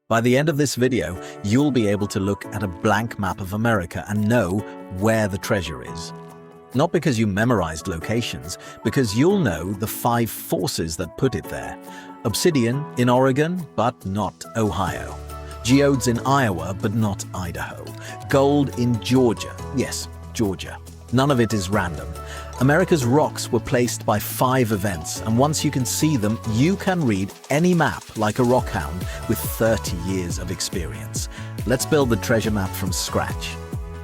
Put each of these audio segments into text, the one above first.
By the end of this video, you'll be able to look at a blank map of America and know where the treasure is. Not because you memorized locations, because you'll know the 5 forces that put it there. Obsidian in Oregon, but not Ohio. Geodes in Iowa, but not Idaho. Gold in Georgia. Yes, Georgia. None of it is random. America's rocks were placed by 5 events, and once you can see them, you can read any map like a rockhound with 30 years of experience. Let's build the treasure map from scratch.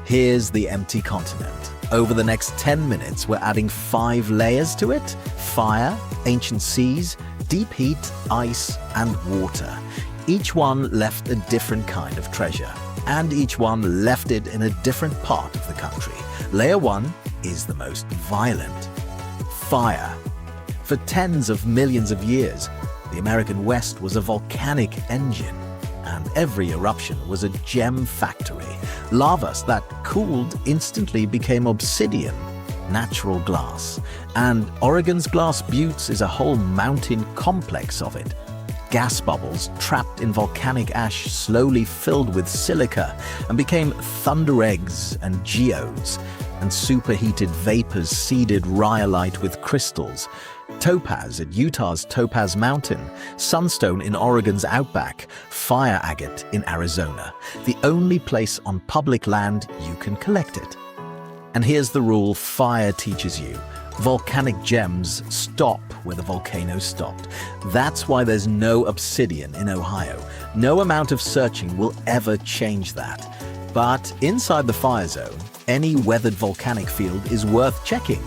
Here's the empty continent. Over the next 10 minutes, we're adding 5 layers to it: fire, ancient seas, deep heat, ice, and water. Each one left a different kind of treasure, and each one left it in a different part of the country. Layer 1 is the most violent. Fire. For tens of millions of years, the American West was a volcanic engine, and every eruption was a gem factory. Lavas that cooled instantly became obsidian, natural glass. And Oregon's Glass Buttes is a whole mountain complex of it. Gas bubbles trapped in volcanic ash slowly filled with silica and became thunder eggs and geodes, and superheated vapors seeded rhyolite with crystals. Topaz at Utah's Topaz Mountain, sunstone in Oregon's outback, fire agate in Arizona, the only place on public land you can collect it. And here's the rule fire teaches you. Volcanic gems stop where the volcano stopped. That's why there's no obsidian in Ohio. No amount of searching will ever change that. But inside the fire zone, any weathered volcanic field is worth checking.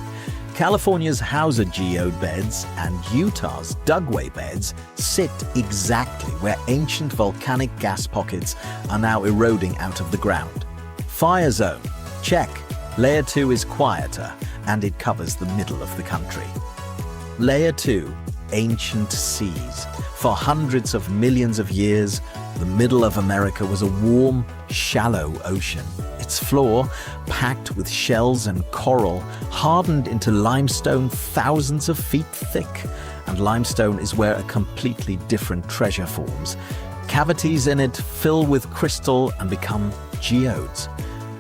California's Hauser geode beds and Utah's Dugway beds sit exactly where ancient volcanic gas pockets are now eroding out of the ground. Fire zone, check. Layer 2 is quieter, and it covers the middle of the country. Layer 2, ancient seas. For hundreds of millions of years, the middle of America was a warm, shallow ocean. Its floor, packed with shells and coral, hardened into limestone thousands of feet thick. And limestone is where a completely different treasure forms. Cavities in it fill with crystal and become geodes.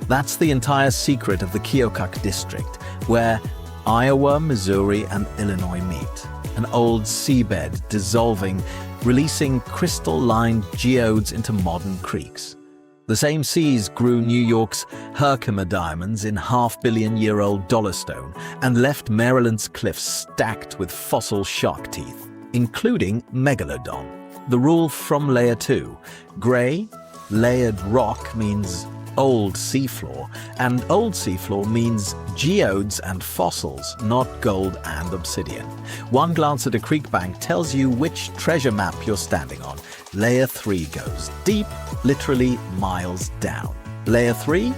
That's the entire secret of the Keokuk district, where Iowa, Missouri, and Illinois meet. An old seabed dissolving, releasing crystal-lined geodes into modern creeks. The same seas grew New York's Herkimer diamonds in half-billion-year-old dollarstone and left Maryland's cliffs stacked with fossil shark teeth, including megalodon. The rule from Layer 2: gray, layered rock means old seafloor, and old seafloor means geodes and fossils, not gold and obsidian. One glance at a creek bank tells you which treasure map you're standing on. Layer 3 goes deep, literally miles down. Layer 3?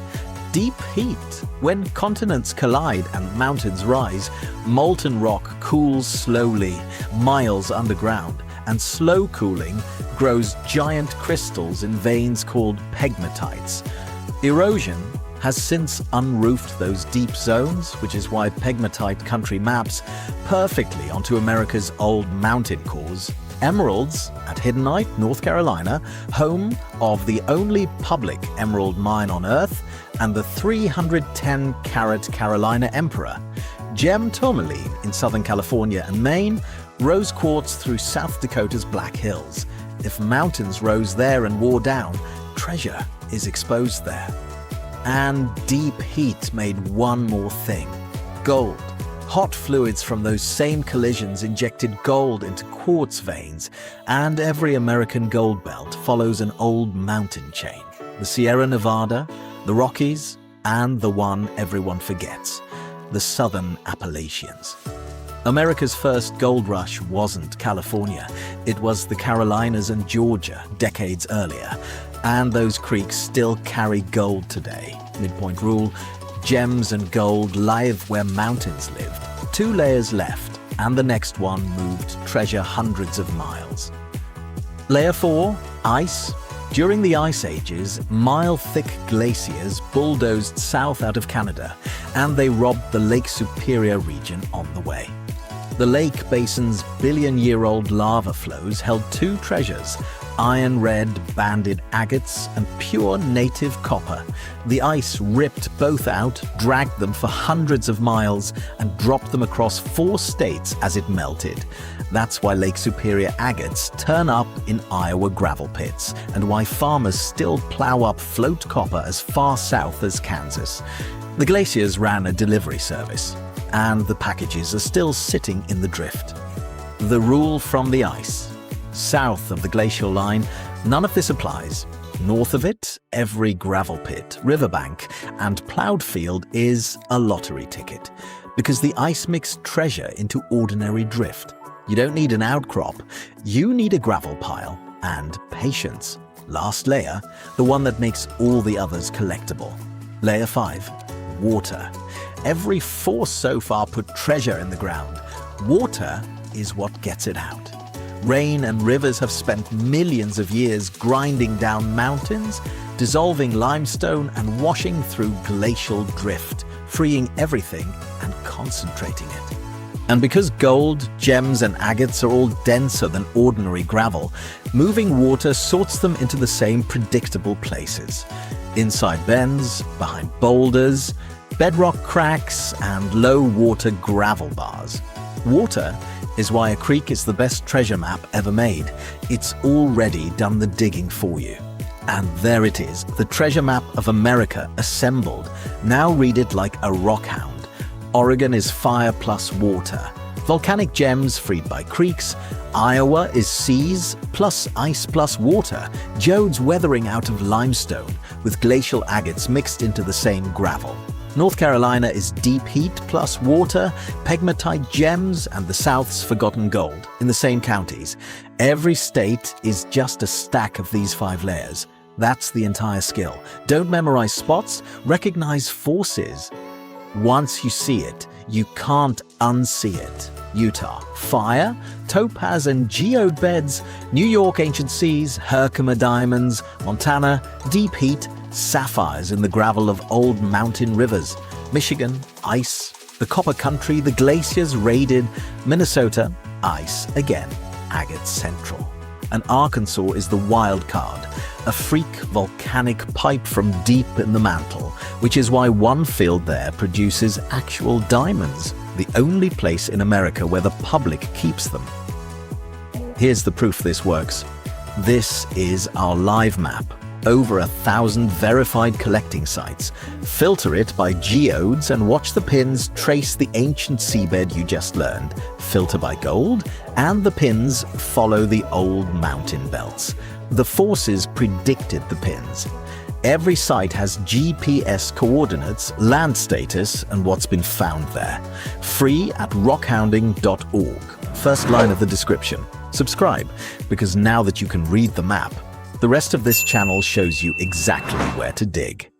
Deep heat. When continents collide and mountains rise, molten rock cools slowly, miles underground, and slow cooling grows giant crystals in veins called pegmatites. Erosion has since unroofed those deep zones, which is why pegmatite country maps perfectly onto America's old mountain cores. Emeralds at Hiddenite, North Carolina, home of the only public emerald mine on Earth, and the 310-carat Carolina Emperor. Gem tourmaline in Southern California and Maine, rose quartz through South Dakota's Black Hills. If mountains rose there and wore down, treasure is exposed there. And deep heat made one more thing: gold. Hot fluids from those same collisions injected gold into quartz veins, and every American gold belt follows an old mountain chain: the Sierra Nevada, the Rockies, and the one everyone forgets: the Southern Appalachians. America's first gold rush wasn't California, it was the Carolinas and Georgia decades earlier. And those creeks still carry gold today. Midpoint rule: gems and gold live where mountains lived. 2 layers left, and the next one moved treasure hundreds of miles. Layer 4, ice. During the Ice Ages, mile-thick glaciers bulldozed south out of Canada, and they robbed the Lake Superior region on the way. The lake basin's billion-year-old lava flows held 2 treasures: iron red banded agates and pure native copper. The ice ripped both out, dragged them for hundreds of miles, and dropped them across 4 states as it melted. That's why Lake Superior agates turn up in Iowa gravel pits, and why farmers still plow up float copper as far south as Kansas. The glaciers ran a delivery service, and the packages are still sitting in the drift. The rule from the ice. South of the glacial line, none of this applies. North of it, every gravel pit, riverbank, and plowed field is a lottery ticket, because the ice mixed treasure into ordinary drift. You don't need an outcrop, you need a gravel pile and patience. Last layer, the one that makes all the others collectible. Layer 5, water. Every force so far put treasure in the ground. Water is what gets it out. Rain and rivers have spent millions of years grinding down mountains, dissolving limestone and washing through glacial drift, freeing everything and concentrating it. And because gold, gems and agates are all denser than ordinary gravel, moving water sorts them into the same predictable places. Inside bends, behind boulders, bedrock cracks and low water gravel bars. Water is why a creek is the best treasure map ever made. It's already done the digging for you. And there it is, the treasure map of America assembled. Now read it like a rockhound. Oregon is fire plus water. Volcanic gems freed by creeks. Iowa is seas plus ice plus water. Geodes weathering out of limestone with glacial agates mixed into the same gravel. North Carolina is deep heat plus water, pegmatite gems, and the South's forgotten gold in the same counties. Every state is just a stack of these 5 layers. That's the entire skill. Don't memorize spots, recognize forces. Once you see it, you can't unsee it. Utah, fire, topaz and geode beds. New York, ancient seas, Herkimer diamonds. Montana, deep heat, sapphires in the gravel of old mountain rivers. Michigan, ice. The copper country, the glaciers raided. Minnesota, ice again, agate central. And Arkansas is the wild card, a freak volcanic pipe from deep in the mantle, which is why one field there produces actual diamonds, the only place in America where the public keeps them. Here's the proof this works. This is our live map. Over 1,000 verified collecting sites. Filter it by geodes and watch the pins trace the ancient seabed you just learned. Filter by gold, and the pins follow the old mountain belts. The forces predicted the pins. Every site has GPS coordinates, land status, and what's been found there. Free at rockhounding.org. First line of the description. Subscribe, because now that you can read the map, the rest of this channel shows you exactly where to dig.